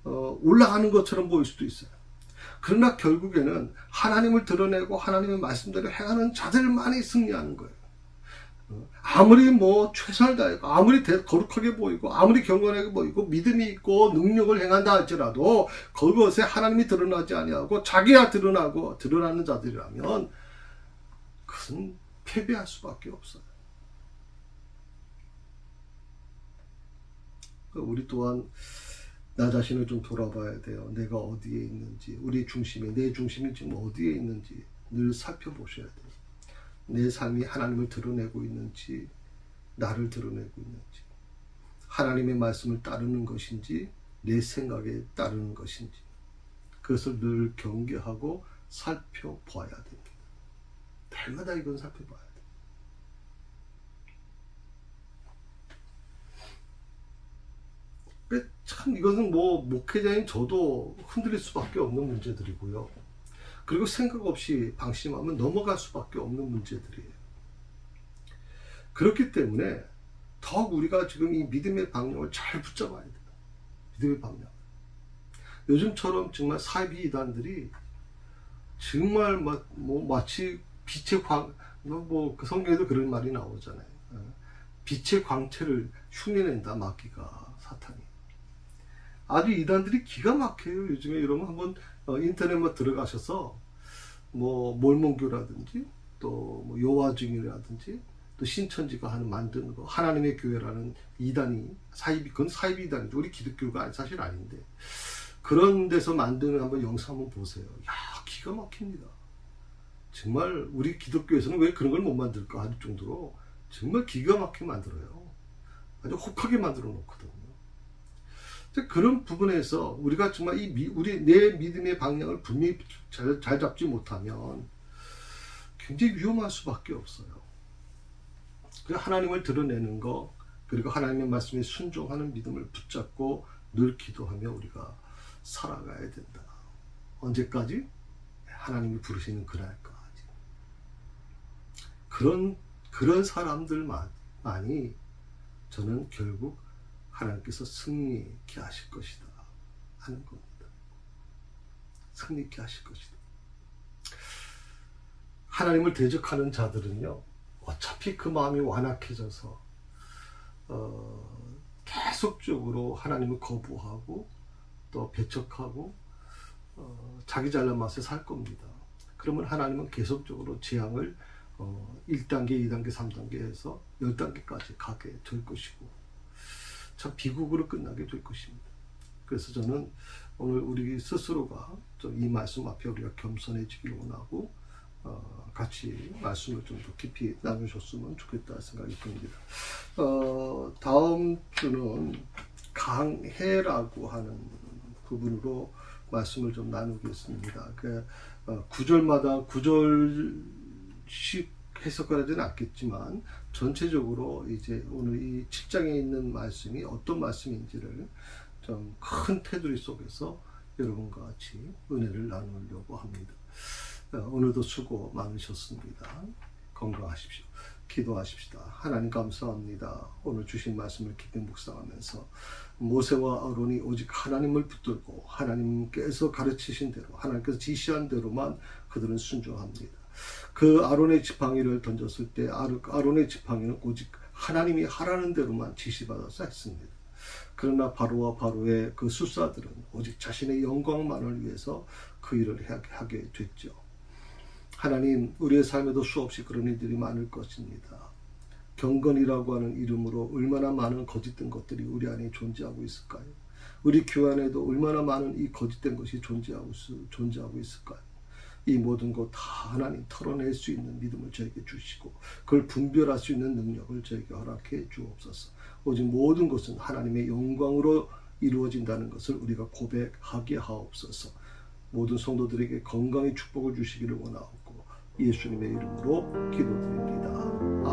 올라가는 것처럼 보일 수도 있어요. 그러나 결국에는 하나님을 드러내고 하나님의 말씀대로 행하는 자들만이 승리하는 거예요. 아무리 뭐 최선을 다하고 아무리 거룩하게 보이고 아무리 경건하게 보이고 믿음이 있고 능력을 행한다 할지라도 그것에 하나님이 드러나지 아니하고 자기가 드러나는 자들이라면 그것은 패배할 수밖에 없어요. 우리 또한 나 자신을 좀 돌아봐야 돼요. 내가 어디에 있는지, 내 중심이 지금 어디에 있는지 늘 살펴보셔야 돼요. 내 삶이 하나님을 드러내고 있는지 나를 드러내고 있는지, 하나님의 말씀을 따르는 것인지 내 생각에 따르는 것인지, 그것을 늘 경계하고 살펴봐야 됩니다. 날마다 이건 살펴봐야 돼요. 참 이것은 뭐 목회자인 저도 흔들릴 수밖에 없는 문제들이고요. 그리고 생각 없이 방심하면 넘어갈 수밖에 없는 문제들이에요. 그렇기 때문에 더욱 우리가 지금 이 믿음의 방향을 잘 붙잡아야 돼요. 믿음의 방향. 요즘처럼 정말 사이비 이단들이 정말 마치 빛의 그 성경에도 그런 말이 나오잖아요. 빛의 광채를 흉내낸다, 마귀가, 사탄이. 아주 이단들이 기가 막혀요. 요즘에 이러면 한번 인터넷만 들어가셔서 몰몬교라든지 또 여호와증인이라든지 또 신천지가 만드는 거, 하나님의 교회라는 이단이 그건 사이비 이단이죠. 우리 기독교가 사실 아닌데 그런 데서 만드는 한번 영상 한번 보세요. 야, 기가 막힙니다. 정말 우리 기독교에서는 왜 그런 걸 못 만들까 할 정도로 정말 기가 막히게 만들어요. 아주 혹하게 만들어 놓거든요. 그런 부분에서 우리가 정말 내 믿음의 방향을 분명히 잘 잡지 못하면 굉장히 위험할 수밖에 없어요. 하나님을 드러내는 거, 그리고 하나님의 말씀에 순종하는 믿음을 붙잡고 늘 기도하며 우리가 살아가야 된다. 언제까지? 하나님이 부르시는 그날까지. 그런 사람들만이 저는 결국 하나님께서 승리케 하실 것이다 하는 겁니다. 승리케 하실 것이다. 하나님을 대적하는 자들은요, 어차피 그 마음이 완악해져서 계속적으로 하나님을 거부하고 또 배척하고 자기 잘난 맛에 살 겁니다. 그러면 하나님은 계속적으로 재앙을 1단계, 2단계, 3단계 해서 10단계까지 가게 될 것이고 참 비극으로 끝나게 될 것입니다. 그래서 저는 오늘 우리 스스로가 좀 이 말씀 앞에 우리가 겸손해지길 원하고 같이 말씀을 좀 더 깊이 나누셨으면 좋겠다 생각이 듭니다. 다음 주는 강해라고 하는 부분으로 말씀을 좀 나누겠습니다. 구절마다 구절씩 해석하지는 않겠지만 전체적으로 이제 오늘 이 7장에 있는 말씀이 어떤 말씀인지를 좀 큰 테두리 속에서 여러분과 같이 은혜를 나누려고 합니다. 오늘도 수고 많으셨습니다. 건강하십시오. 기도하십시다. 하나님 감사합니다. 오늘 주신 말씀을 깊이 묵상하면서 모세와 아론이 오직 하나님을 붙들고 하나님께서 가르치신 대로 하나님께서 지시한 대로만 그들은 순종합니다. 그 아론의 지팡이를 던졌을 때 아론의 지팡이는 오직 하나님이 하라는 대로만 지시받아서 했습니다. 그러나 바로와 바로의 그 술사들은 오직 자신의 영광만을 위해서 그 일을 하게 됐죠. 하나님, 우리의 삶에도 수없이 그런 일들이 많을 것입니다. 경건이라고 하는 이름으로 얼마나 많은 거짓된 것들이 우리 안에 존재하고 있을까요? 우리 교회 안에도 얼마나 많은 이 거짓된 것이 존재하고 있을까요? 이 모든 것 다 하나님 털어낼 수 있는 믿음을 저에게 주시고 그걸 분별할 수 있는 능력을 저에게 허락해 주옵소서. 오직 모든 것은 하나님의 영광으로 이루어진다는 것을 우리가 고백하게 하옵소서. 모든 성도들에게 건강의 축복을 주시기를 원하옵고 예수님의 이름으로 기도드립니다.